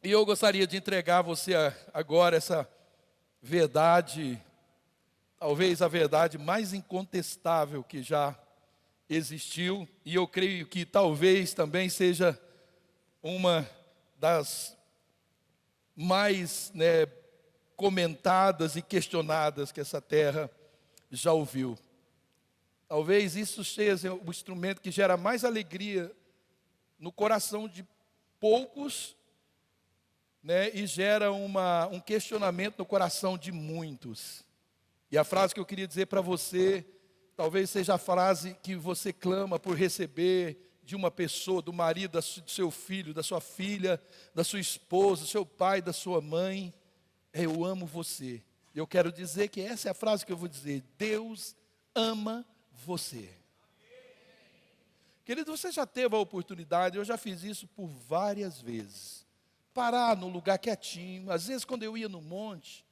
E eu gostaria de entregar a você agora essa verdade, talvez a verdade mais incontestável que já existiu, e eu creio que talvez também seja uma das mais, comentadas e questionadas que essa terra já ouviu. Talvez isso seja o instrumento que gera mais alegria no coração de poucos, e gera um questionamento no coração de muitos. E a frase que eu queria dizer para você, talvez seja a frase que você clama por receber de uma pessoa, do marido, do seu filho, da sua filha, da sua esposa, do seu pai, da sua mãe, é: eu amo você. Eu quero dizer que essa é a frase que eu vou dizer: Deus ama você. Querido, você já teve a oportunidade, eu já fiz isso por várias vezes, parar num lugar quietinho. Às vezes, quando eu ia no monte,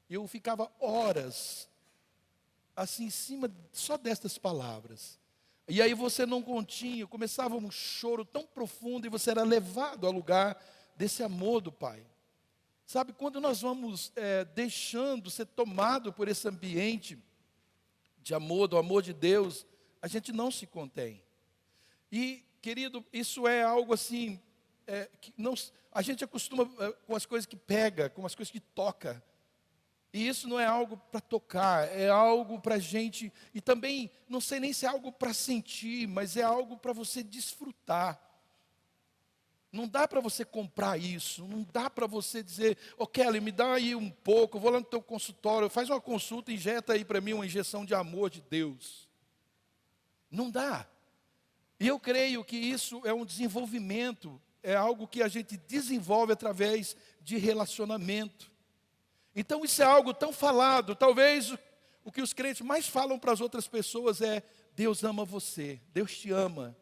eu ficava horas assim em cima só destas palavras. E aí você não continha, começava um choro tão profundo e você era levado ao lugar desse amor do Pai. Sabe, quando nós vamos deixando ser tomado por esse ambiente de amor, do amor de Deus, a gente não se contém. E, querido, isso é algo assim, que não, a gente acostuma com as coisas que pega, com as coisas que toca. E isso não é algo para tocar, é algo para a gente, e também, não sei nem se é algo para sentir, mas é algo para você desfrutar. Não dá para você comprar isso, não dá para você dizer: ô Kelly, me dá aí um pouco, eu vou lá no teu consultório, faz uma consulta, injeta aí para mim uma injeção de amor de Deus. Não dá. E eu creio que isso é um desenvolvimento, é algo que a gente desenvolve através de relacionamento. Então isso é algo tão falado, talvez o que os crentes mais falam para as outras pessoas é: Deus ama você, Deus te ama.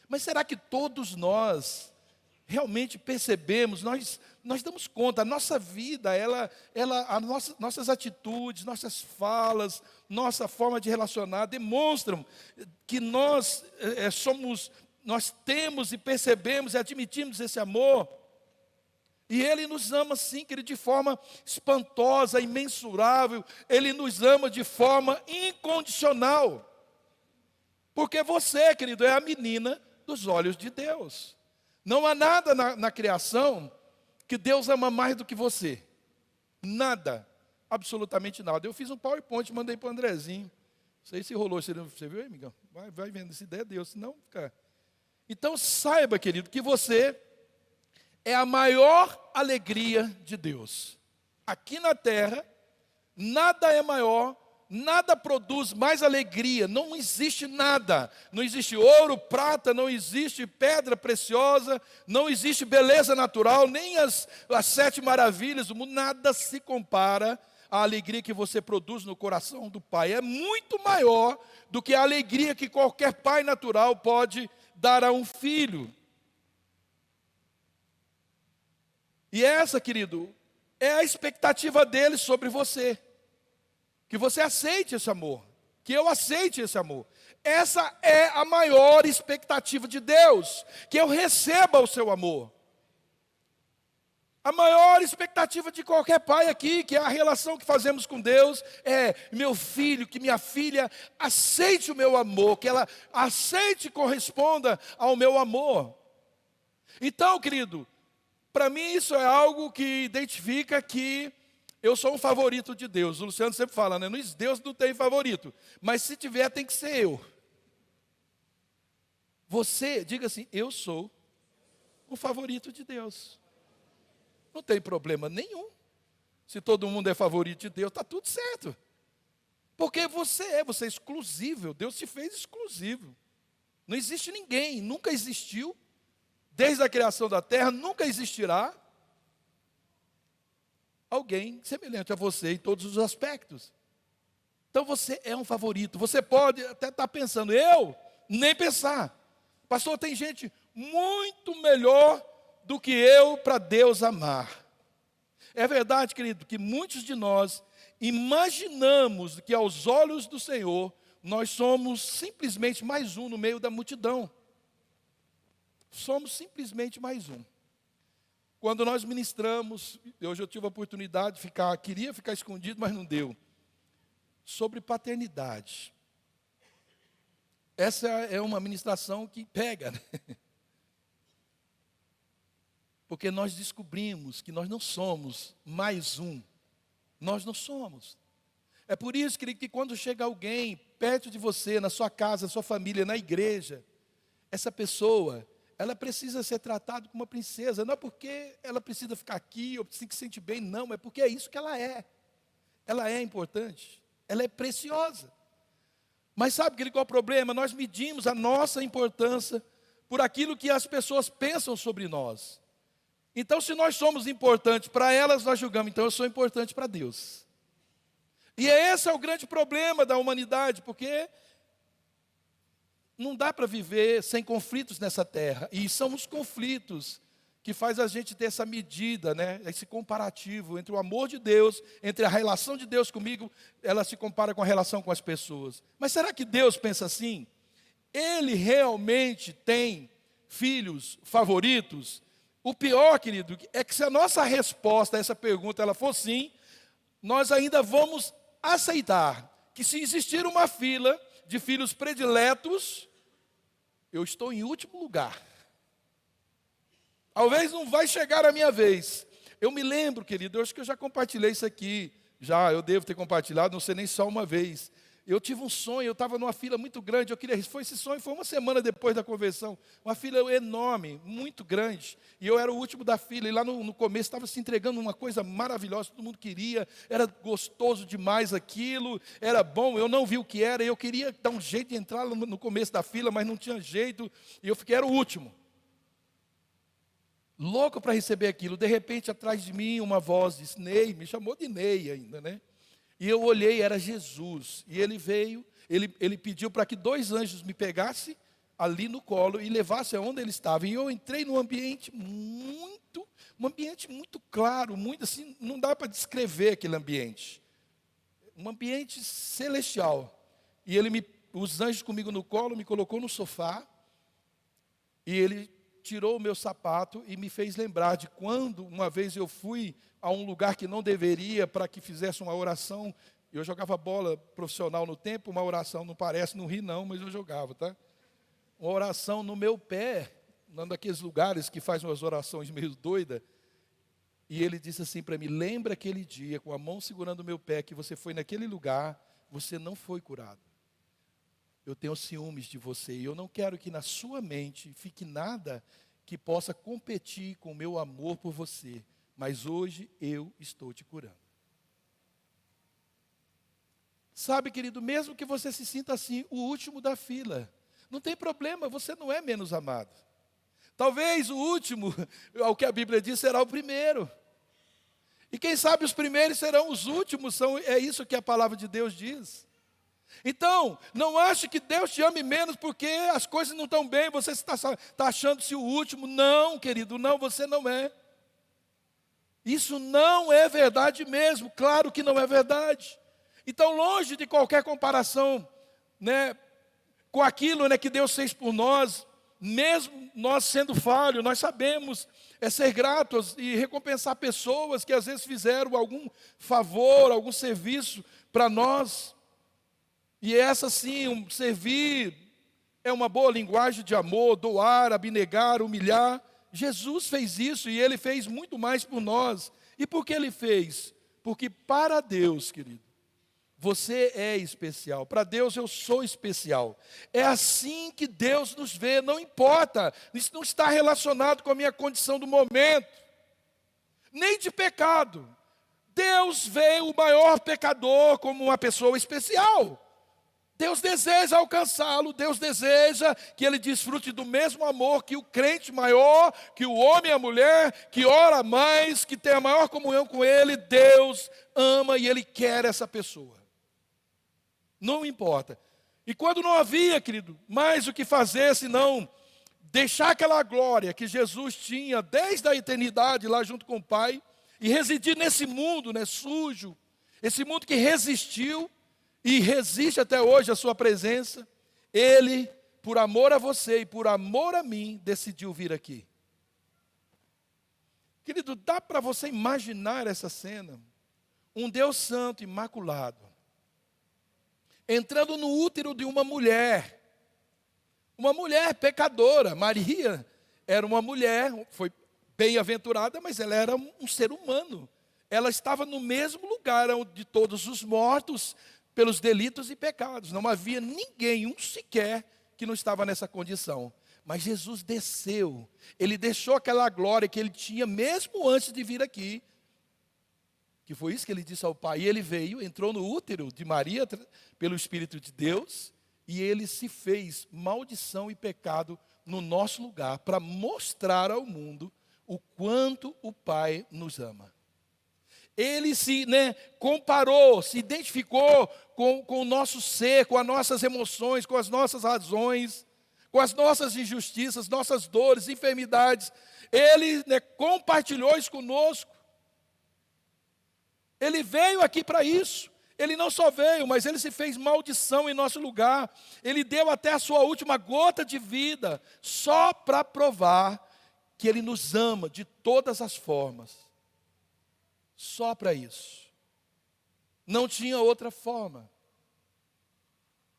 Mas será que todos nós realmente percebemos, nós damos conta, a nossa vida, nossas atitudes, nossas falas, nossa forma de relacionar, demonstram que nós nós temos e percebemos e admitimos esse amor? E Ele nos ama sim, querido, de forma espantosa, imensurável. Ele nos ama de forma incondicional. Porque você, querido, é a menina dos olhos de Deus. Não há nada na criação que Deus ama mais do que você. Nada, absolutamente nada. Eu fiz um PowerPoint, mandei para o Andrezinho. Não sei se rolou, você viu aí, amigão? Vai vendo, se der, Deus, senão fica. Então saiba, querido, que você é a maior alegria de Deus. Aqui na terra, nada é maior, nada produz mais alegria, não existe nada. Não existe ouro, prata, não existe pedra preciosa, não existe beleza natural, nem as 7 maravilhas do mundo, nada se compara à alegria que você produz no coração do Pai. É muito maior do que a alegria que qualquer pai natural pode dar a um filho. E essa, querido, é a expectativa dele sobre você. Que você aceite esse amor. Que eu aceite esse amor. Essa é a maior expectativa de Deus. Que eu receba o seu amor. A maior expectativa de qualquer pai aqui, que é a relação que fazemos com Deus, é: meu filho, que minha filha aceite o meu amor. Que ela aceite e corresponda ao meu amor. Então, querido, para mim isso é algo que identifica que eu sou um favorito de Deus. O Luciano sempre fala, né? Deus não tem favorito, mas se tiver tem que ser eu. Você, diga assim: eu sou um favorito de Deus. Não tem problema nenhum. Se todo mundo é favorito de Deus, está tudo certo. Porque você é exclusivo, Deus te fez exclusivo. Não existe ninguém, nunca existiu. Desde a criação da terra, nunca existirá alguém semelhante a você em todos os aspectos. Então você é um favorito. Você pode até estar pensando: eu? Nem pensar. Pastor, tem gente muito melhor do que eu para Deus amar. É verdade, querido, que muitos de nós imaginamos que aos olhos do Senhor, nós somos simplesmente mais um no meio da multidão. Somos simplesmente mais um. quando nós ministramos, hoje eu tive a oportunidade de queria ficar escondido, mas não deu, sobre paternidade. Essa é uma ministração que pega, né? Porque nós descobrimos que nós não somos mais um. Nós não somos. É por isso, querido, que quando chega alguém perto de você, na sua casa, na sua família, na igreja, essa pessoa, ela precisa ser tratada como uma princesa. Não é porque ela precisa ficar aqui ou precisa se sentir bem, não. É porque é isso que ela é. Ela é importante. Ela é preciosa. Mas sabe, querido, qual é o problema? Nós medimos a nossa importância por aquilo que as pessoas pensam sobre nós. Então, se nós somos importantes para elas, nós julgamos, então eu sou importante para Deus. E esse é o grande problema da humanidade, porque não dá para viver sem conflitos nessa terra. E são os conflitos que faz a gente ter essa medida, né? Esse comparativo entre o amor de Deus, entre a relação de Deus comigo, ela se compara com a relação com as pessoas. Mas será que Deus pensa assim? Ele realmente tem filhos favoritos? O pior, querido, é que se a nossa resposta a essa pergunta ela for sim, nós ainda vamos aceitar que se existir uma fila de filhos prediletos, eu estou em último lugar. Talvez não vai chegar a minha vez. Eu me lembro, querido, eu acho que eu já compartilhei isso aqui. Eu devo ter compartilhado, não sei nem só uma vez. Eu tive um sonho, eu estava numa fila muito grande, esse sonho foi uma semana depois da conversão, uma fila enorme, muito grande, e eu era o último da fila, e lá no começo estava se entregando uma coisa maravilhosa, todo mundo queria, era gostoso demais aquilo, era bom, eu não vi o que era, eu queria dar um jeito de entrar no começo da fila, mas não tinha jeito, e eu era o último. Louco para receber aquilo, de repente atrás de mim uma voz disse, Ney, me chamou de Ney ainda, né? E eu olhei, era Jesus, e ele veio, ele pediu para que 2 anjos me pegassem ali no colo e levassem aonde ele estava. E eu entrei num ambiente muito claro, muito assim, não dá para descrever aquele ambiente. Um ambiente celestial. E os anjos comigo no colo, me colocou no sofá, e ele tirou o meu sapato e me fez lembrar de quando uma vez eu fui a um lugar que não deveria para que fizesse uma oração. Eu jogava bola profissional no tempo, uma oração, não parece, não ri não, mas eu jogava, tá? Uma oração no meu pé, num daqueles lugares que faz umas orações meio doidas. E ele disse assim para mim, lembra aquele dia, com a mão segurando o meu pé, que você foi naquele lugar, você não foi curado. Eu tenho ciúmes de você e eu não quero que na sua mente fique nada que possa competir com o meu amor por você. Mas hoje eu estou te curando. Sabe, querido, mesmo que você se sinta assim, o último da fila, não tem problema, você não é menos amado. Talvez o último, ao que a Bíblia diz, será o primeiro. E quem sabe os primeiros serão os últimos, é isso que a palavra de Deus diz. Então, não ache que Deus te ame menos porque as coisas não estão bem, você está achando-se o último. Não, querido, não, você não é. Isso não é verdade mesmo, claro que não é verdade. Então, longe de qualquer comparação, né, com aquilo, né, que Deus fez por nós, mesmo nós sendo falhos, nós sabemos ser gratos e recompensar pessoas que às vezes fizeram algum favor, algum serviço para nós. E essa sim, servir é uma boa linguagem de amor, doar, abnegar, humilhar. Jesus fez isso e Ele fez muito mais por nós. E por que Ele fez? Porque para Deus, querido, você é especial. Para Deus eu sou especial. É assim que Deus nos vê, não importa. Isso não está relacionado com a minha condição do momento, nem de pecado. Deus vê o maior pecador como uma pessoa especial. Deus deseja alcançá-lo, Deus deseja que ele desfrute do mesmo amor que o crente maior, que o homem e a mulher, que ora mais, que tem a maior comunhão com ele. Deus ama e ele quer essa pessoa. Não importa. E quando não havia, querido, mais o que fazer senão deixar aquela glória que Jesus tinha desde a eternidade lá junto com o Pai e residir nesse mundo, né, sujo, esse mundo que resistiu e resiste até hoje à sua presença, Ele, por amor a você e por amor a mim, decidiu vir aqui. Querido, dá para você imaginar essa cena? Um Deus santo, imaculado, entrando no útero de uma mulher pecadora. Maria era uma mulher, foi bem-aventurada, mas ela era um ser humano. Ela estava no mesmo lugar de todos os mortos pelos delitos e pecados. Não havia ninguém, um sequer, que não estava nessa condição. Mas Jesus desceu, ele deixou aquela glória que ele tinha mesmo antes de vir aqui, que foi isso que ele disse ao Pai. E ele veio, entrou no útero de Maria pelo Espírito de Deus, e ele se fez maldição e pecado no nosso lugar, para mostrar ao mundo o quanto o Pai nos ama. Ele se comparou, se identificou com o nosso ser, com as nossas emoções, com as nossas razões, com as nossas injustiças, nossas dores, enfermidades. Ele compartilhou isso conosco. Ele veio aqui para isso. Ele não só veio, mas ele se fez maldição em nosso lugar. Ele deu até a sua última gota de vida, só para provar que ele nos ama de todas as formas. Só para isso. Não tinha outra forma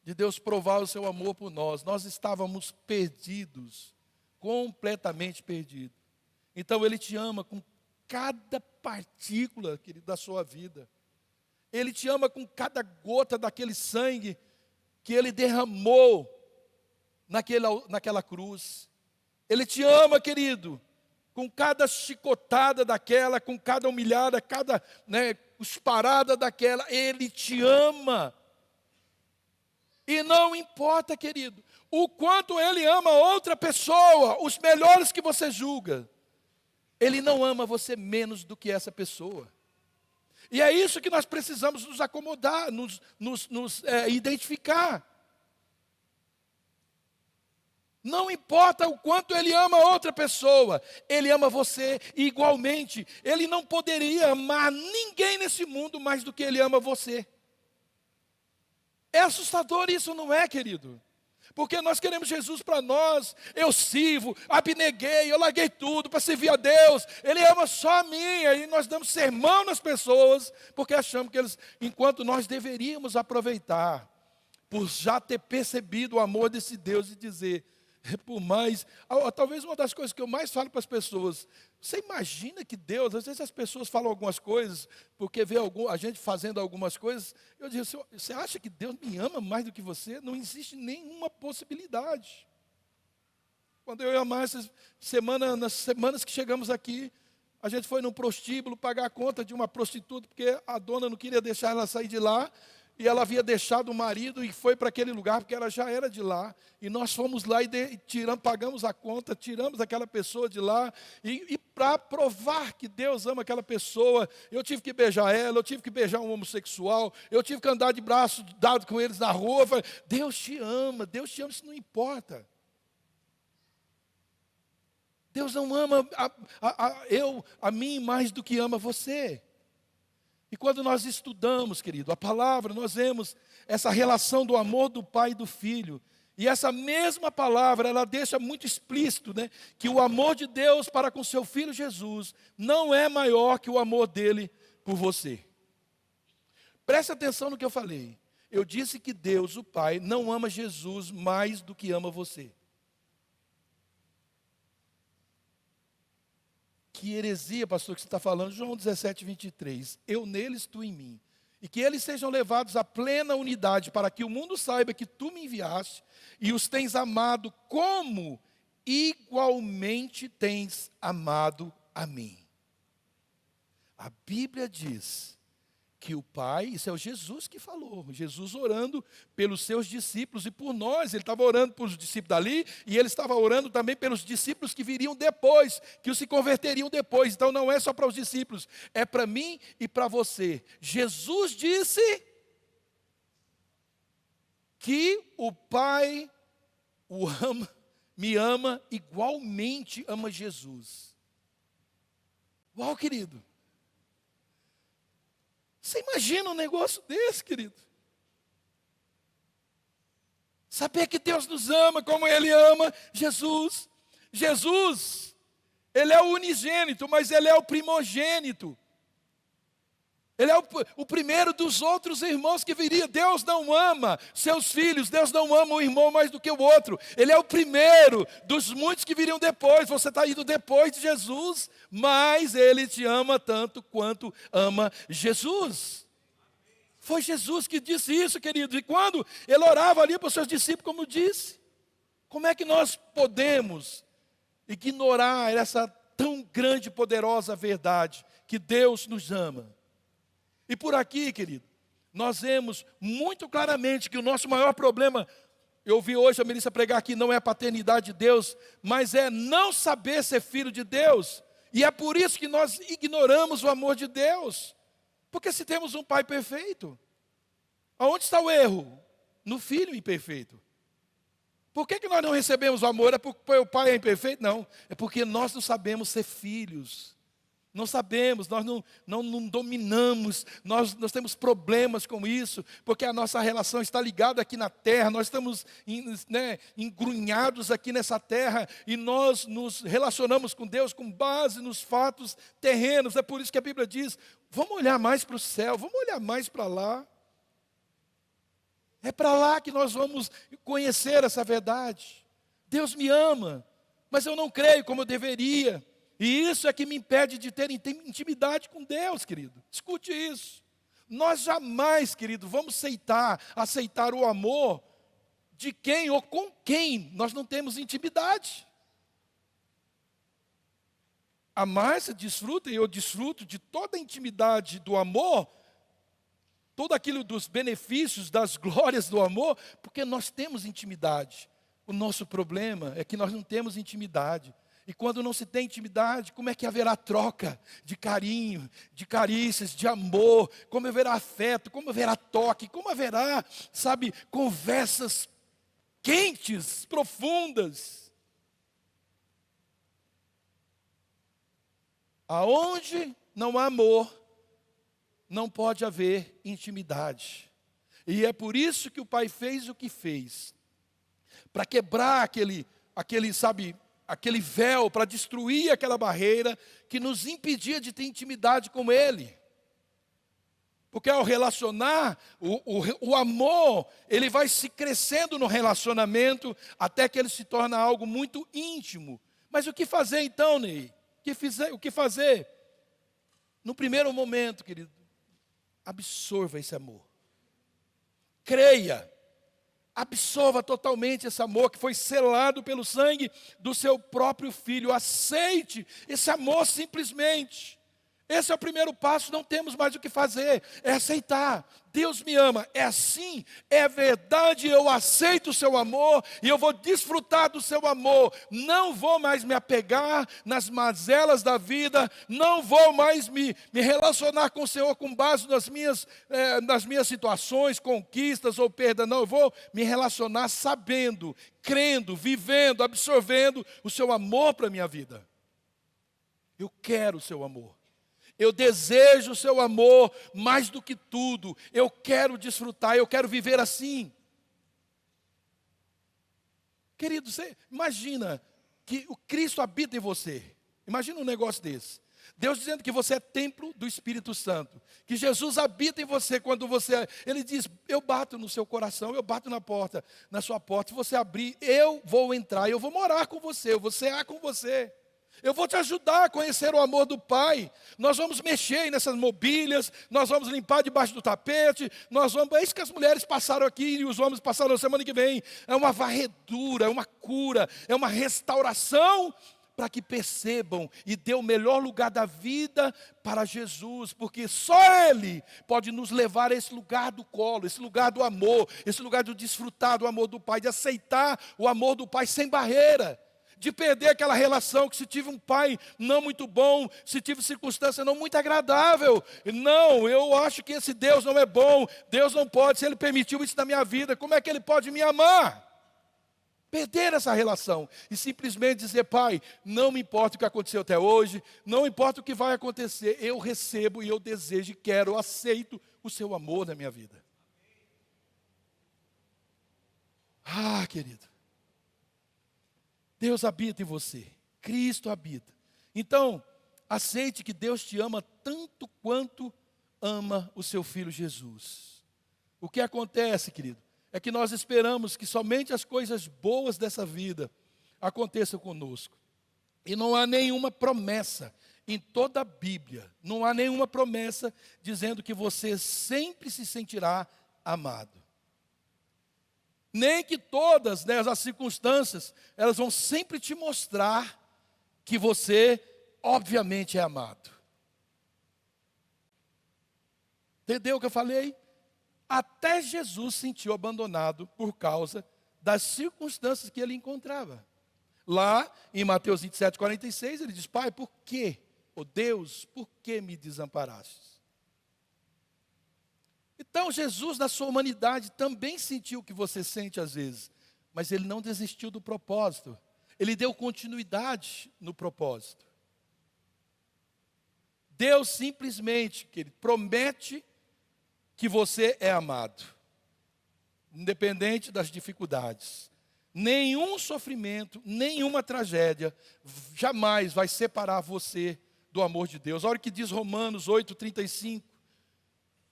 de Deus provar o seu amor por nós. Nós estávamos perdidos, completamente perdidos. Então ele te ama com cada partícula, querido, da sua vida. Ele te ama com cada gota daquele sangue que ele derramou naquela cruz. Ele te ama, querido, com cada chicotada daquela, com cada humilhada, cada cusparada daquela. Ele te ama. E não importa, querido, o quanto ele ama outra pessoa, os melhores que você julga, ele não ama você menos do que essa pessoa. E é isso que nós precisamos nos acomodar, nos identificar. Não importa o quanto ele ama outra pessoa, ele ama você igualmente. Ele não poderia amar ninguém nesse mundo mais do que ele ama você. É assustador isso, não é, querido? Porque nós queremos Jesus para nós. Eu sirvo, abneguei, eu larguei tudo para servir a Deus. Ele ama só a mim. E nós damos sermão nas pessoas, porque achamos que eles, enquanto nós deveríamos aproveitar, por já ter percebido o amor desse Deus e dizer, por mais, talvez uma das coisas que eu mais falo para as pessoas, você imagina que Deus, às vezes as pessoas falam algumas coisas, porque vê a gente fazendo algumas coisas, eu digo, você acha que Deus me ama mais do que você? Não existe nenhuma possibilidade. Quando eu e a Márcia, nas semanas que chegamos aqui, a gente foi num prostíbulo pagar a conta de uma prostituta, porque a dona não queria deixar ela sair de lá, e ela havia deixado o marido e foi para aquele lugar, porque ela já era de lá. E nós fomos lá e pagamos a conta, tiramos aquela pessoa de lá. E para provar que Deus ama aquela pessoa, eu tive que beijar ela, eu tive que beijar um homossexual, eu tive que andar de braço dado com eles na rua. Falei, Deus te ama, isso não importa. Deus não ama a mim mais do que ama você. E quando nós estudamos, querido, a palavra, nós vemos essa relação do amor do Pai e do Filho. E essa mesma palavra, ela deixa muito explícito, que o amor de Deus para com seu Filho Jesus não é maior que o amor dele por você. Preste atenção no que eu falei. Eu disse que Deus, o Pai, não ama Jesus mais do que ama você. Que heresia, pastor, que você está falando? João 17, 23. Eu neles, tu em mim. E que eles sejam levados à plena unidade, para que o mundo saiba que tu me enviaste e os tens amado como igualmente tens amado a mim. A Bíblia diz que o Pai, isso é o Jesus que falou, Jesus orando pelos seus discípulos e por nós. Ele estava orando pelos discípulos dali e ele estava orando também pelos discípulos que viriam depois, que se converteriam depois. Então não é só para os discípulos, é para mim e para você. Jesus disse que o Pai me ama igualmente ama Jesus. Uau, querido. Você imagina um negócio desse, querido? Saber que Deus nos ama como Ele ama Jesus. Jesus, Ele é o unigênito, mas Ele é o primogênito. Ele é o primeiro dos outros irmãos que viria. Deus não ama seus filhos, Deus não ama um irmão mais do que o outro. Ele é o primeiro dos muitos que viriam depois. Você está indo depois de Jesus, mas Ele te ama tanto quanto ama Jesus. Foi Jesus que disse isso, queridos. E quando Ele orava ali para os seus discípulos, como disse, como é que nós podemos ignorar essa tão grande e poderosa verdade que Deus nos ama? E por aqui, querido, nós vemos muito claramente que o nosso maior problema, eu ouvi hoje a Melissa pregar aqui, não é a paternidade de Deus, mas é não saber ser filho de Deus. E é por isso que nós ignoramos o amor de Deus. Porque se temos um pai perfeito, aonde está o erro? No filho imperfeito. Por que nós não recebemos o amor? É porque o pai é imperfeito? Não, é porque nós não sabemos ser filhos. Não sabemos, nós não dominamos, nós temos problemas com isso, porque a nossa relação está ligada aqui na terra, nós estamos engrunhados aqui nessa terra, e nós nos relacionamos com Deus com base nos fatos terrenos. É por isso que a Bíblia diz, vamos olhar mais para o céu, vamos olhar mais para lá. É para lá que nós vamos conhecer essa verdade. Deus me ama, mas eu não creio como eu deveria. E isso é que me impede de ter intimidade com Deus, querido. Escute isso. Nós jamais, querido, vamos aceitar o amor de quem ou com quem nós não temos intimidade. A Márcia desfruta e eu desfruto de toda a intimidade do amor, todo aquilo dos benefícios, das glórias do amor, porque nós temos intimidade. O nosso problema é que nós não temos intimidade. E quando não se tem intimidade, como é que haverá troca de carinho, de carícias, de amor? Como haverá afeto, como haverá toque, como haverá, conversas quentes, profundas? Aonde não há amor, não pode haver intimidade. E é por isso que o Pai fez o que fez. Para quebrar aquele véu, para destruir aquela barreira que nos impedia de ter intimidade com Ele. Porque ao relacionar, o amor, ele vai se crescendo no relacionamento, até que ele se torna algo muito íntimo. Mas o que fazer então, Ney? O que fazer? No primeiro momento, querido, absorva esse amor. Creia. Absorva totalmente esse amor que foi selado pelo sangue do seu próprio Filho. Aceite esse amor simplesmente. Esse é o primeiro passo, não temos mais o que fazer, é aceitar. Deus me ama, é assim, é verdade, eu aceito o seu amor e eu vou desfrutar do seu amor. Não vou mais me apegar nas mazelas da vida, não vou mais me relacionar com o Senhor com base nas minhas situações, conquistas ou perda. Não, eu vou me relacionar sabendo, crendo, vivendo, absorvendo o seu amor para a minha vida. Eu quero o seu amor. Eu desejo o seu amor mais do que tudo. Eu quero desfrutar, eu quero viver assim. Querido, você imagina que o Cristo habita em você. Imagina um negócio desse. Deus dizendo que você é templo do Espírito Santo. Que Jesus habita em você quando você... Ele diz, eu bato no seu coração, eu bato na sua porta. Se você abrir, eu vou entrar, eu vou morar com você, eu vou cear com você. Eu vou te ajudar a conhecer o amor do Pai. Nós vamos mexer nessas mobílias, nós vamos limpar debaixo do tapete, é isso que as mulheres passaram aqui e os homens passaram na semana que vem. É uma varredura, é uma cura, é uma restauração para que percebam e dê o melhor lugar da vida para Jesus, porque só Ele pode nos levar a esse lugar do colo, esse lugar do amor, esse lugar de desfrutar do amor do Pai, de aceitar o amor do Pai sem barreira. De perder aquela relação que se tive um pai não muito bom, se tive circunstância não muito agradável. Não, eu acho que esse Deus não é bom, Deus não pode, se Ele permitiu isso na minha vida, como é que Ele pode me amar? Perder essa relação e simplesmente dizer, Pai, não me importa o que aconteceu até hoje, não importa o que vai acontecer, eu recebo e eu desejo e quero, aceito o seu amor na minha vida. Querido. Deus habita em você, Cristo habita. Então, aceite que Deus te ama tanto quanto ama o seu Filho Jesus. O que acontece, querido, é que nós esperamos que somente as coisas boas dessa vida aconteçam conosco. E não há nenhuma promessa em toda a Bíblia, não há nenhuma promessa dizendo que você sempre se sentirá amado. Nem que todas, né, as circunstâncias, elas vão sempre te mostrar que você, obviamente, é amado. Entendeu o que eu falei? Até Jesus se sentiu abandonado por causa das circunstâncias que ele encontrava. Lá em Mateus 27, 46, ele diz: Pai, por quê? Oh Deus, por que me desamparastes? Então Jesus, na sua humanidade, também sentiu o que você sente às vezes, mas ele não desistiu do propósito. Ele deu continuidade no propósito. Deus simplesmente, que ele promete que você é amado, independente das dificuldades. Nenhum sofrimento, nenhuma tragédia jamais vai separar você do amor de Deus. Olha o que diz Romanos 8:35.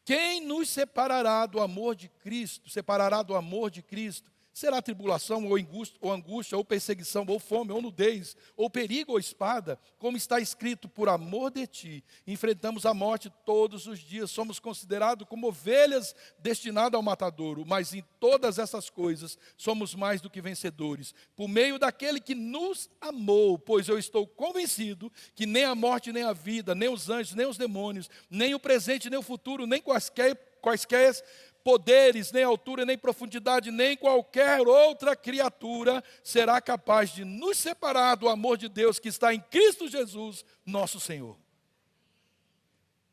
Quem nos separará do amor de Cristo? Separará do amor de Cristo? Será tribulação, ou angústia, ou perseguição, ou fome, ou nudez, ou perigo, ou espada? Como está escrito, por amor de ti, enfrentamos a morte todos os dias. Somos considerados como ovelhas destinadas ao matadouro. Mas em todas essas coisas, somos mais do que vencedores. Por meio daquele que nos amou, pois eu estou convencido que nem a morte, nem a vida, nem os anjos, nem os demônios, nem o presente, nem o futuro, nem quaisquer poderes, nem altura, nem profundidade, nem qualquer outra criatura será capaz de nos separar do amor de Deus que está em Cristo Jesus, nosso Senhor.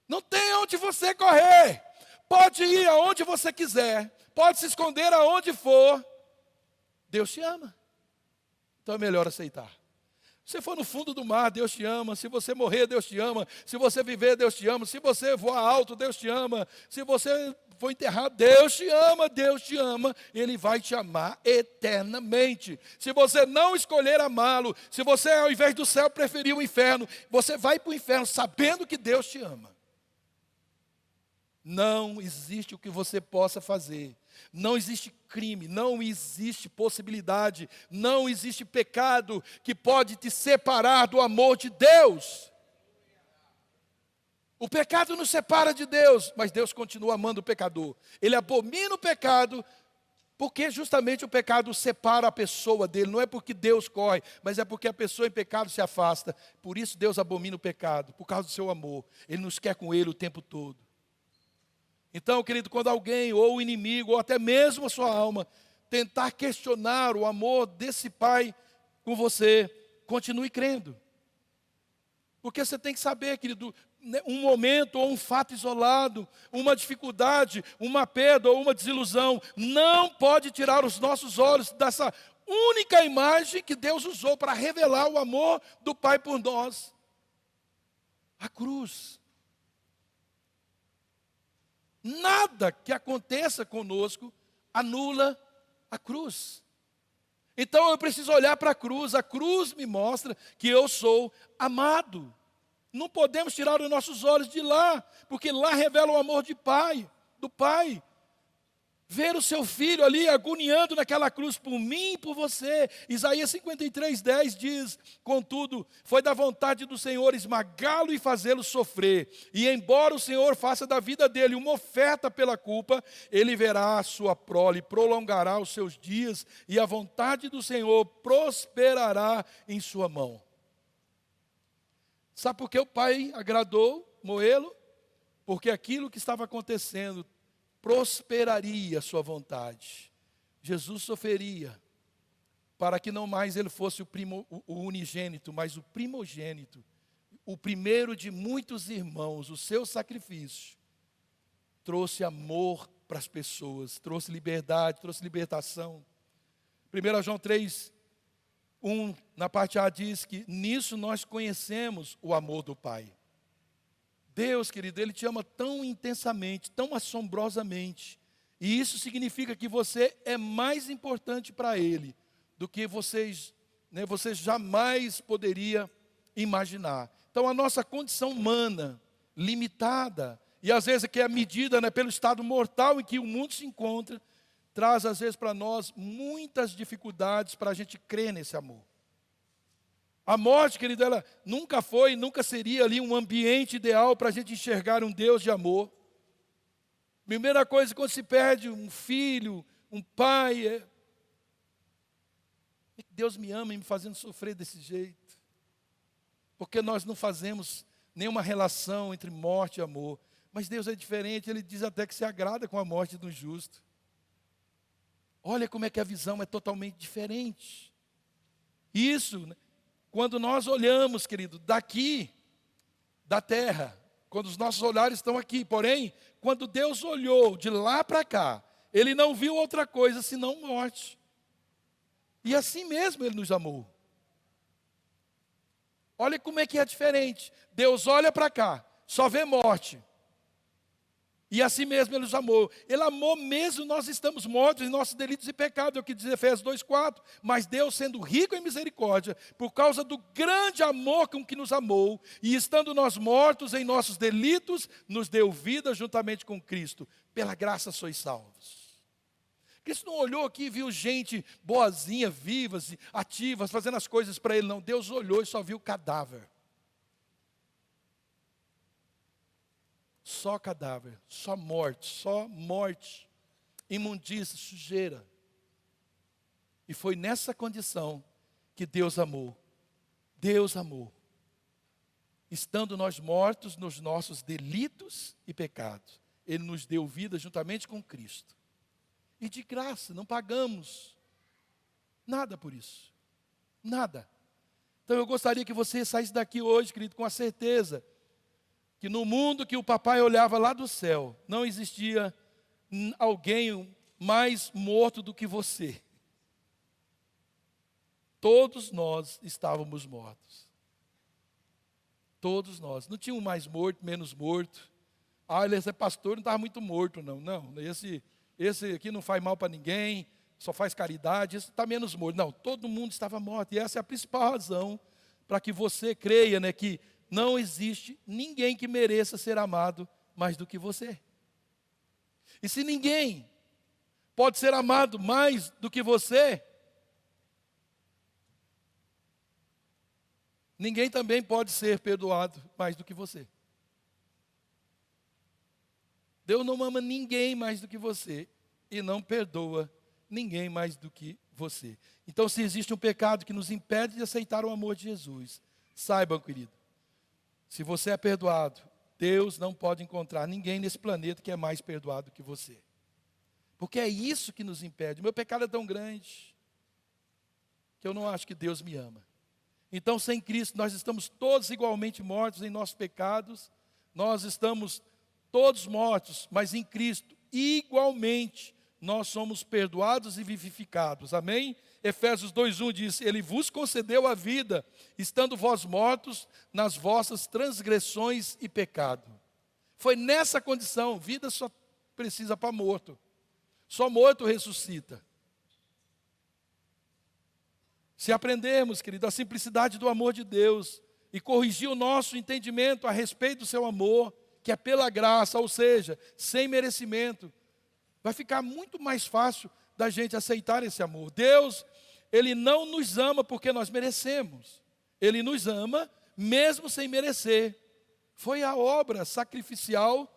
Não tem onde você correr. Pode ir aonde você quiser. Pode se esconder aonde for. Deus te ama. Então é melhor aceitar. Se você for no fundo do mar, Deus te ama. Se você morrer, Deus te ama. Se você viver, Deus te ama. Se você voar alto, Deus te ama. Se você for enterrado, Deus te ama, Deus te ama. Ele vai te amar eternamente. Se você não escolher amá-lo, se você ao invés do céu preferir o inferno, você vai para o inferno sabendo que Deus te ama. Não existe o que você possa fazer. Não existe crime, não existe possibilidade, não existe pecado que pode te separar do amor de Deus. O pecado nos separa de Deus, mas Deus continua amando o pecador. Ele abomina o pecado, porque justamente o pecado separa a pessoa dele. Não é porque Deus corre, mas é porque a pessoa em pecado se afasta. Por isso Deus abomina o pecado, por causa do seu amor. Ele nos quer com Ele o tempo todo. Então, querido, quando alguém, ou o inimigo, ou até mesmo a sua alma, tentar questionar o amor desse Pai com você, continue crendo. Porque você tem que saber, querido, um momento ou um fato isolado, uma dificuldade, uma perda ou uma desilusão, não pode tirar os nossos olhos dessa única imagem que Deus usou para revelar o amor do Pai por nós. A cruz. Nada que aconteça conosco anula a cruz. Então eu preciso olhar para a cruz me mostra que eu sou amado. Não podemos tirar os nossos olhos de lá, porque lá revela o amor do Pai. Ver o seu filho ali agoniando naquela cruz por mim e por você. Isaías 53:10 diz: contudo, foi da vontade do Senhor esmagá-lo e fazê-lo sofrer. E embora o Senhor faça da vida dele uma oferta pela culpa, ele verá a sua prole, prolongará os seus dias, e a vontade do Senhor prosperará em sua mão. Sabe por que o Pai agradou moê-lo? Porque aquilo que estava acontecendo prosperaria a sua vontade. Jesus sofreria para que não mais ele fosse o unigênito, mas o primogênito, o primeiro de muitos irmãos. O seu sacrifício trouxe amor para as pessoas, trouxe liberdade, trouxe libertação. 1 João 3:1, na parte A, diz que nisso nós conhecemos o amor do Pai. Deus, querido, Ele te ama tão intensamente, tão assombrosamente. E isso significa que você é mais importante para Ele do que você jamais poderia imaginar. Então, a nossa condição humana, limitada, e às vezes que é medida, né, pelo estado mortal em que o mundo se encontra, traz às vezes para nós muitas dificuldades para a gente crer nesse amor. A morte, querido, ela nunca foi, nunca seria ali um ambiente ideal para a gente enxergar um Deus de amor. Primeira coisa, quando se perde um filho, um pai, é que Deus me ama e me fazendo sofrer desse jeito. Porque nós não fazemos nenhuma relação entre morte e amor. Mas Deus é diferente, Ele diz até que se agrada com a morte do justo. Olha como é que a visão é totalmente diferente. Isso, né? Quando nós olhamos, querido, daqui, da terra, quando os nossos olhares estão aqui, porém, quando Deus olhou de lá para cá, Ele não viu outra coisa senão morte. E assim mesmo Ele nos amou. Olha como é que é diferente. Deus olha para cá, só vê morte. E assim mesmo Ele nos amou. Ele amou mesmo nós estamos mortos em nossos delitos e pecados, é o que diz Efésios 2,4. Mas Deus, sendo rico em misericórdia, por causa do grande amor com que nos amou, e estando nós mortos em nossos delitos, nos deu vida juntamente com Cristo. Pela graça sois salvos. Cristo não olhou aqui e viu gente boazinha, vivas, ativas, fazendo as coisas para Ele, não. Deus olhou e só viu cadáver. Só cadáver, só morte, imundícia, sujeira. E foi nessa condição que Deus amou. Deus amou. Estando nós mortos nos nossos delitos e pecados, Ele nos deu vida juntamente com Cristo. E de graça, não pagamos nada por isso. Nada. Então eu gostaria que você saísse daqui hoje, querido, com a certeza que no mundo que o papai olhava lá do céu, não existia alguém mais morto do que você. Todos nós estávamos mortos. Todos nós. Não tinha um mais morto, menos morto. Ah, ele é pastor, não estava muito morto, não. Não, esse aqui não faz mal para ninguém, só faz caridade, esse está menos morto. Não, todo mundo estava morto. E essa é a principal razão para que você creia, né, que não existe ninguém que mereça ser amado mais do que você. E se ninguém pode ser amado mais do que você, ninguém também pode ser perdoado mais do que você. Deus não ama ninguém mais do que você e não perdoa ninguém mais do que você. Então, se existe um pecado que nos impede de aceitar o amor de Jesus, saibam, querido, se você é perdoado, Deus não pode encontrar ninguém nesse planeta que é mais perdoado que você. Porque é isso que nos impede. O meu pecado é tão grande que eu não acho que Deus me ama. Então, sem Cristo, nós estamos todos igualmente mortos em nossos pecados. Nós estamos todos mortos, mas em Cristo, igualmente, nós somos perdoados e vivificados. Amém? Efésios 2,1 diz, Ele vos concedeu a vida, estando vós mortos nas vossas transgressões e pecado. Foi nessa condição, vida só precisa para morto. Só morto ressuscita. Se aprendermos, querido, a simplicidade do amor de Deus e corrigir o nosso entendimento a respeito do seu amor, que é pela graça, ou seja, sem merecimento, vai ficar muito mais fácil da gente aceitar esse amor. Deus, Ele não nos ama porque nós merecemos. Ele nos ama mesmo sem merecer. Foi a obra sacrificial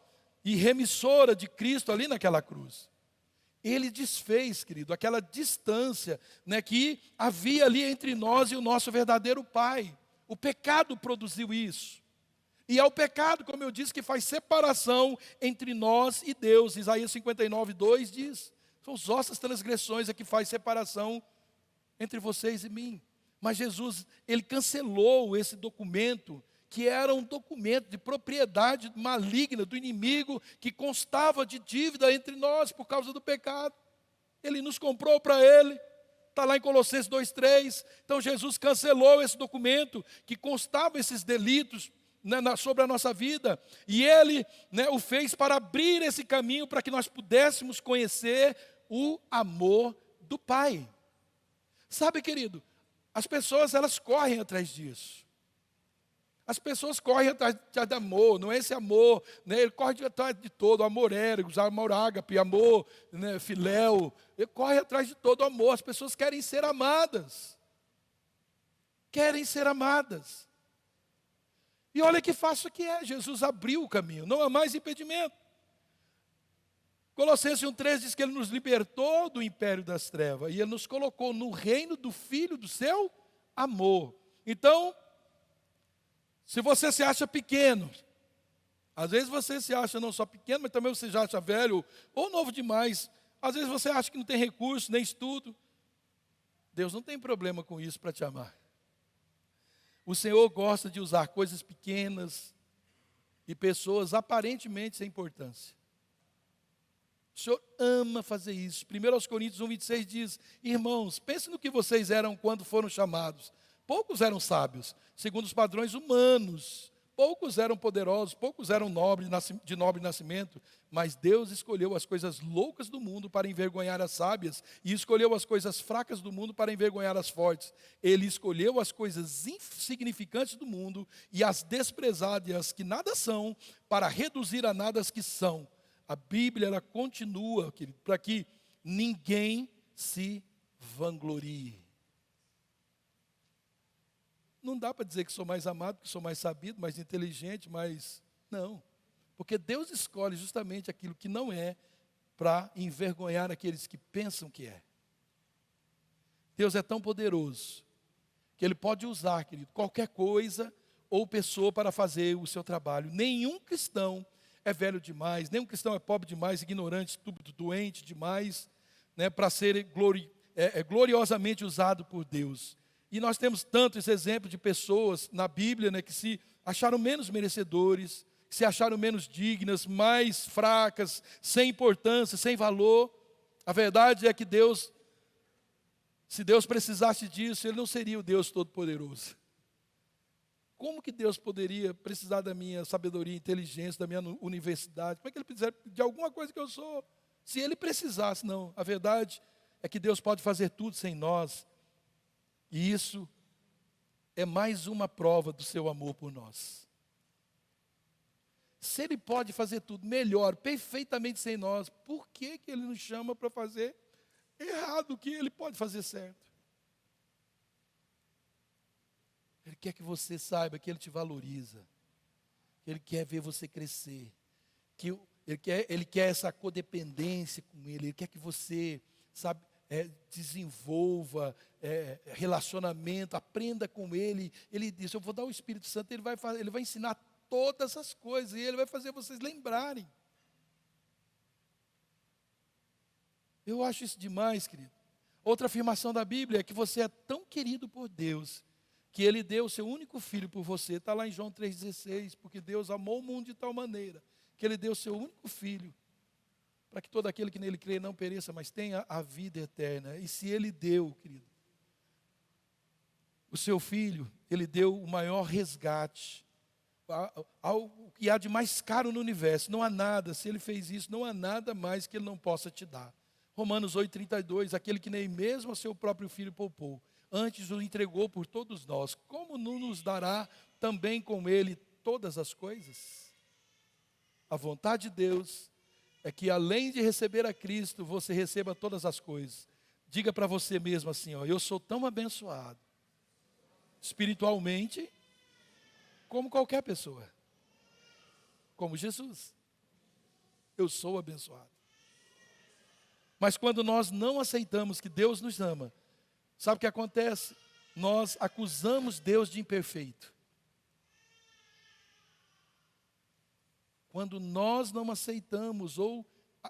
e remissora de Cristo ali naquela cruz. Ele desfez, querido, aquela distância, né, que havia ali entre nós e o nosso verdadeiro Pai. O pecado produziu isso. E é o pecado, como eu disse, que faz separação entre nós e Deus. Isaías 59:2 diz, são as vossas transgressões é que faz separação entre vocês e mim. Mas Jesus, Ele cancelou esse documento, que era um documento de propriedade maligna do inimigo, que constava de dívida entre nós por causa do pecado. Ele nos comprou para Ele. Está lá em Colossenses 2:3. Então Jesus cancelou esse documento que constava esses delitos, né, sobre a nossa vida. E Ele, né, o fez para abrir esse caminho para que nós pudéssemos conhecer o amor do Pai. Sabe, querido, as pessoas elas correm atrás disso. As pessoas correm atrás de amor, não é esse amor, né? Ele corre atrás de todo, amor érgos, amor ágape, amor, né, filéu. Ele corre atrás de todo amor. As pessoas querem ser amadas. Querem ser amadas. E olha que fácil que é. Jesus abriu o caminho, não há mais impedimento. Colossenses 1,3 diz que Ele nos libertou do império das trevas e Ele nos colocou no reino do Filho do seu amor. Então, se você se acha pequeno, às vezes você se acha não só pequeno, mas também você já acha velho ou novo demais. Às vezes você acha que não tem recurso, nem estudo. Deus não tem problema com isso para te amar. O Senhor gosta de usar coisas pequenas e pessoas aparentemente sem importância. O Senhor ama fazer isso. 1 Coríntios 1,26 diz: irmãos, pense no que vocês eram quando foram chamados. Poucos eram sábios, segundo os padrões humanos. Poucos eram poderosos, poucos eram de nobre nascimento. Mas Deus escolheu as coisas loucas do mundo para envergonhar as sábias. E escolheu as coisas fracas do mundo para envergonhar as fortes. Ele escolheu as coisas insignificantes do mundo e as desprezadas, as que nada são, para reduzir a nada as que são. A Bíblia, ela continua, querido, para que ninguém se vanglorie. Não dá para dizer que sou mais amado, que sou mais sabido, mais inteligente, mais... Não. Porque Deus escolhe justamente aquilo que não é para envergonhar aqueles que pensam que é. Deus é tão poderoso que Ele pode usar, querido, qualquer coisa ou pessoa para fazer o seu trabalho. Nenhum cristão é velho demais, nenhum cristão é pobre demais, ignorante, estúpido, doente demais, né, para ser gloriosamente usado por Deus. E nós temos tantos exemplos de pessoas na Bíblia, né, que se acharam menos merecedores, que se acharam menos dignas, mais fracas, sem importância, sem valor. A verdade é que Deus, se Deus precisasse disso, Ele não seria o Deus Todo-Poderoso. Como que Deus poderia precisar da minha sabedoria, inteligência, da minha universidade? Como é que Ele precisa de alguma coisa que eu sou? Se Ele precisasse, não. A verdade é que Deus pode fazer tudo sem nós. E isso é mais uma prova do seu amor por nós. Se Ele pode fazer tudo melhor, perfeitamente sem nós, por que Ele nos chama para fazer errado o que Ele pode fazer certo? Ele quer que você saiba que Ele te valoriza, que Ele quer ver você crescer, que Ele quer essa codependência com Ele quer que você, sabe, desenvolva relacionamento, aprenda com Ele. Ele diz: eu vou dar o Espírito Santo, Ele vai ensinar todas as coisas, e Ele vai fazer vocês lembrarem. Eu acho isso demais, querido. Outra afirmação da Bíblia é que você é tão querido por Deus, que Ele deu o seu único filho por você. Está lá em João 3,16, porque Deus amou o mundo de tal maneira, que Ele deu o seu único filho, para que todo aquele que nele crê não pereça, mas tenha a vida eterna. E se Ele deu, querido, o seu filho, Ele deu o maior resgate, ao que há de mais caro no universo. Não há nada, se Ele fez isso, não há nada mais que Ele não possa te dar. Romanos 8,32, aquele que nem mesmo a seu próprio filho poupou, antes o entregou por todos nós, como não nos dará também com Ele todas as coisas? A vontade de Deus é que, além de receber a Cristo, você receba todas as coisas. Diga para você mesmo assim: ó, eu sou tão abençoado, espiritualmente, como qualquer pessoa, como Jesus. Eu sou abençoado. Mas quando nós não aceitamos que Deus nos ama, sabe o que acontece? Nós acusamos Deus de imperfeito. Quando nós não aceitamos ou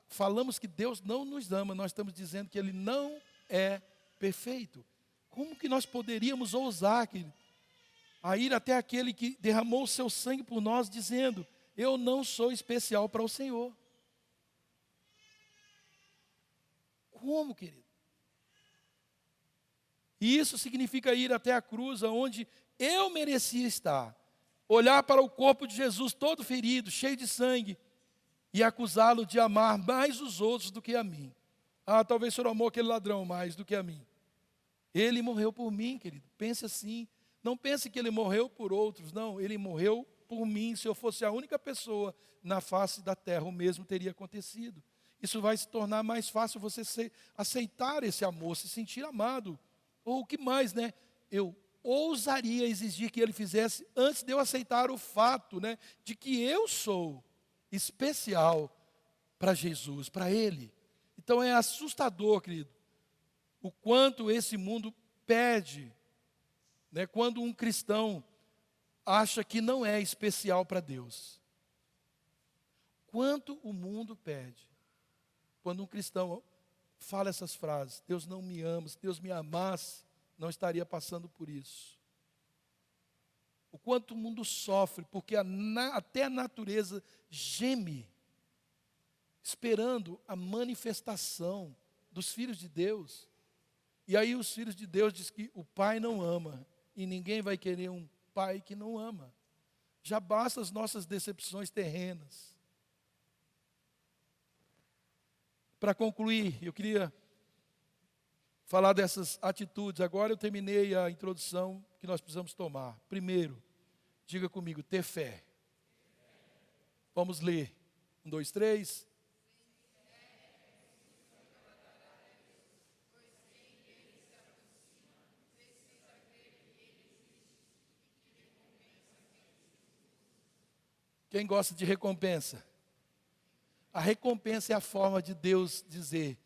falamos que Deus não nos ama, nós estamos dizendo que Ele não é perfeito. Como que nós poderíamos ousar, querido, a ir até aquele que derramou o seu sangue por nós, dizendo: eu não sou especial para o Senhor? Como, querido? E isso significa ir até a cruz, onde eu merecia estar, olhar para o corpo de Jesus todo ferido, cheio de sangue, e acusá-lo de amar mais os outros do que a mim. Ah, talvez o Senhor amou aquele ladrão mais do que a mim. Ele morreu por mim, querido. Pense assim. Não pense que ele morreu por outros, não, ele morreu por mim. Se eu fosse a única pessoa na face da terra, o mesmo teria acontecido. Isso vai se tornar mais fácil você aceitar esse amor, se sentir amado. Ou o que mais, né? Eu ousaria exigir que ele fizesse antes de eu aceitar o fato, né, de que eu sou especial para Jesus, para Ele. Então é assustador, querido, o quanto esse mundo pede, né, quando um cristão acha que não é especial para Deus. Quanto o mundo pede, quando um cristão fala essas frases: Deus não me ama, se Deus me amasse, não estaria passando por isso. O quanto o mundo sofre, porque até a natureza geme, esperando a manifestação dos filhos de Deus. E aí os filhos de Deus dizem que o pai não ama, e ninguém vai querer um pai que não ama. Já basta as nossas decepções terrenas. Para concluir, eu queria falar dessas atitudes. Agora eu terminei a introdução que nós precisamos tomar. Primeiro, diga comigo, ter fé. Vamos ler. 1, 2, 3. Quem gosta de recompensa? A recompensa é a forma de Deus dizer: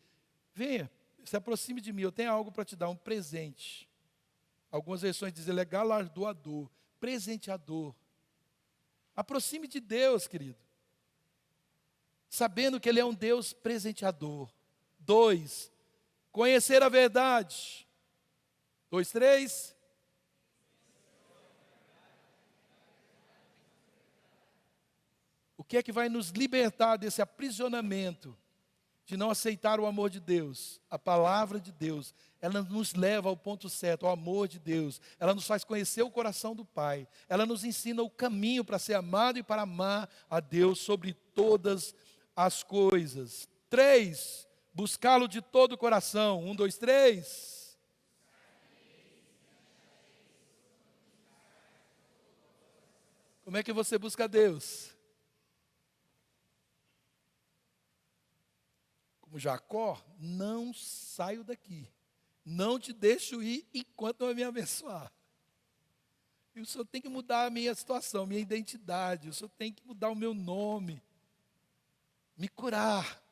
venha, se aproxime de mim, eu tenho algo para te dar, um presente. Algumas versões dizem, ele é galardoador, presenteador. Aproxime de Deus, querido, sabendo que Ele é um Deus presenteador. 2, conhecer a verdade. 2, 3. O que é que vai nos libertar desse aprisionamento de não aceitar o amor de Deus? A palavra de Deus, ela nos leva ao ponto certo, ao amor de Deus. Ela nos faz conhecer o coração do Pai. Ela nos ensina o caminho para ser amado e para amar a Deus sobre todas as coisas. 3, buscá-lo de todo o coração. 1, 2, 3. Como é que você busca Deus? Como Jacó, não saio daqui. Não te deixo ir enquanto não me abençoar. E o Senhor tem que mudar a minha situação, minha identidade. O Senhor tem que mudar o meu nome. Me curar.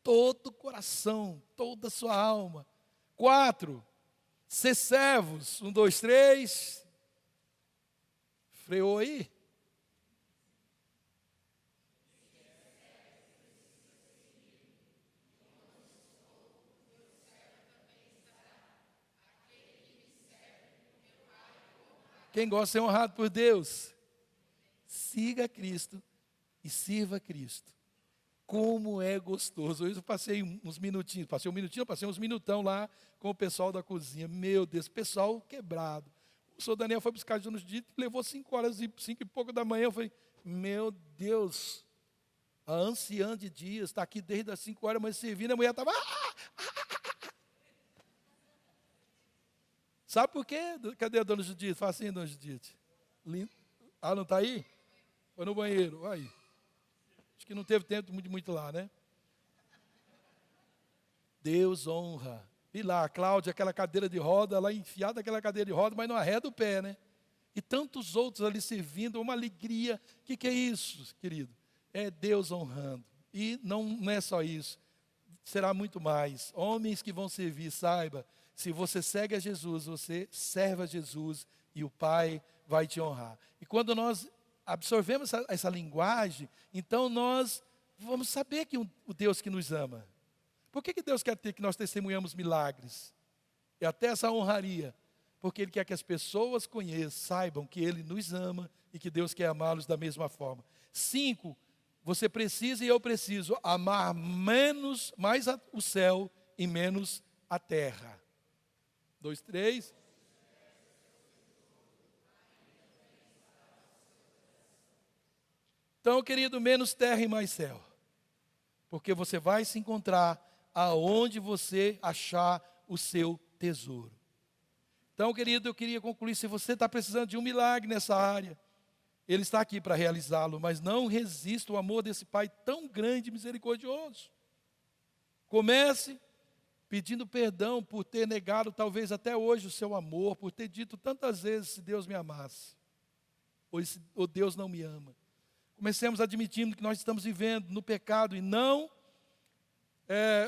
Todo o coração, toda a sua alma. 4, ser servos. 1, 2, 3. Freou aí? Quem gosta de ser honrado por Deus, siga Cristo e sirva Cristo. Como é gostoso. Hoje eu passei uns minutinhos, passei uns minutão lá com o pessoal da cozinha. Meu Deus, pessoal quebrado. O senhor Daniel foi buscar de dia, levou 5 horas e 5 e pouco da manhã. Eu falei, meu Deus, a anciã de dias está aqui desde as 5 horas, mas servindo, a mulher estava... Sabe por quê? Cadê a dona Judite? Fala assim, dona Judite. Ah, não está aí? Foi no banheiro. Aí. Acho que não teve tempo muito lá, né? Deus honra. E lá, a Cláudia, aquela cadeira de roda, lá enfiada aquela cadeira de roda, mas não arreda o pé, né? E tantos outros ali servindo, uma alegria. O que é isso, querido? É Deus honrando. E não é só isso. Será muito mais. Homens que vão servir, saiba, se você segue a Jesus, você serve a Jesus e o Pai vai te honrar. E quando nós absorvemos essa linguagem, então nós vamos saber que o Deus que nos ama. Por que Deus quer que nós testemunhamos milagres? E até essa honraria. Porque Ele quer que as pessoas conheçam, saibam que Ele nos ama e que Deus quer amá-los da mesma forma. 5, você precisa e eu preciso amar mais o céu e menos a terra. 2, 3. Então, querido, menos terra e mais céu. Porque você vai se encontrar aonde você achar o seu tesouro. Então, querido, eu queria concluir, se você está precisando de um milagre nessa área, Ele está aqui para realizá-lo, mas não resista ao amor desse Pai tão grande e misericordioso. Comece pedindo perdão por ter negado, talvez até hoje, o seu amor, por ter dito tantas vezes, se Deus me amasse, ou Deus não me ama. Comecemos admitindo que nós estamos vivendo no pecado e não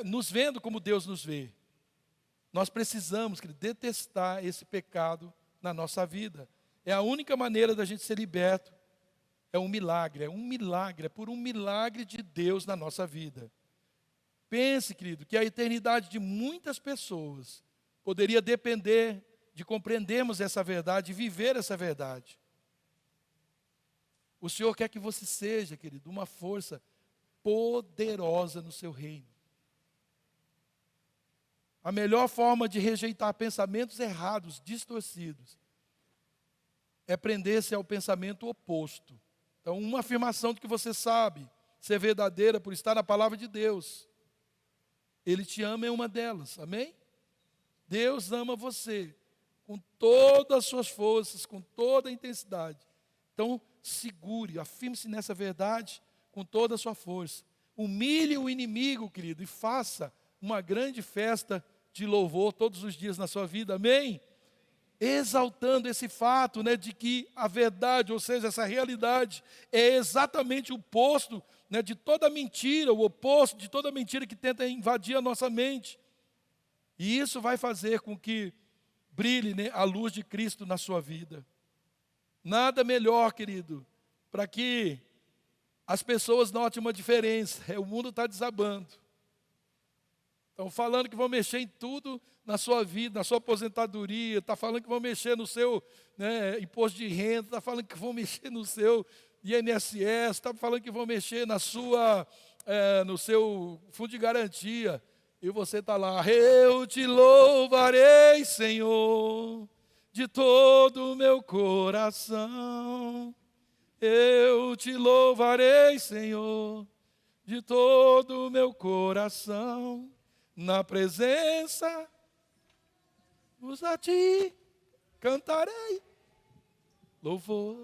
nos vendo como Deus nos vê. Nós precisamos, querido, detestar esse pecado na nossa vida. É a única maneira da gente ser liberto. É um milagre, é por um milagre de Deus na nossa vida. Pense, querido, que a eternidade de muitas pessoas poderia depender de compreendermos essa verdade e viver essa verdade. O Senhor quer que você seja, querido, uma força poderosa no seu reino. A melhor forma de rejeitar pensamentos errados, distorcidos, é prender-se ao pensamento oposto. Então, uma afirmação de que você sabe ser verdadeira por estar na palavra de Deus. Ele te ama é uma delas, amém? Deus ama você com todas as suas forças, com toda a intensidade. Então, segure, afirme-se nessa verdade com toda a sua força. Humilhe o inimigo, querido, e faça uma grande festa de louvor todos os dias na sua vida, amém? Exaltando esse fato, de que a verdade, ou seja, essa realidade, é exatamente o oposto, de toda mentira, o oposto de toda mentira que tenta invadir a nossa mente. E isso vai fazer com que brilhe, a luz de Cristo na sua vida. Nada melhor, querido, para que as pessoas notem uma diferença. O mundo está desabando. Estão falando que vão mexer em tudo na sua vida, na sua aposentadoria, está falando que vão mexer no seu imposto de renda, está falando que vão mexer no seu INSS, está falando que vão mexer no seu fundo de garantia. E você está lá, eu te louvarei, Senhor, de todo o meu coração. Eu te louvarei, Senhor, de todo o meu coração. Na presença, a ti cantarei louvor.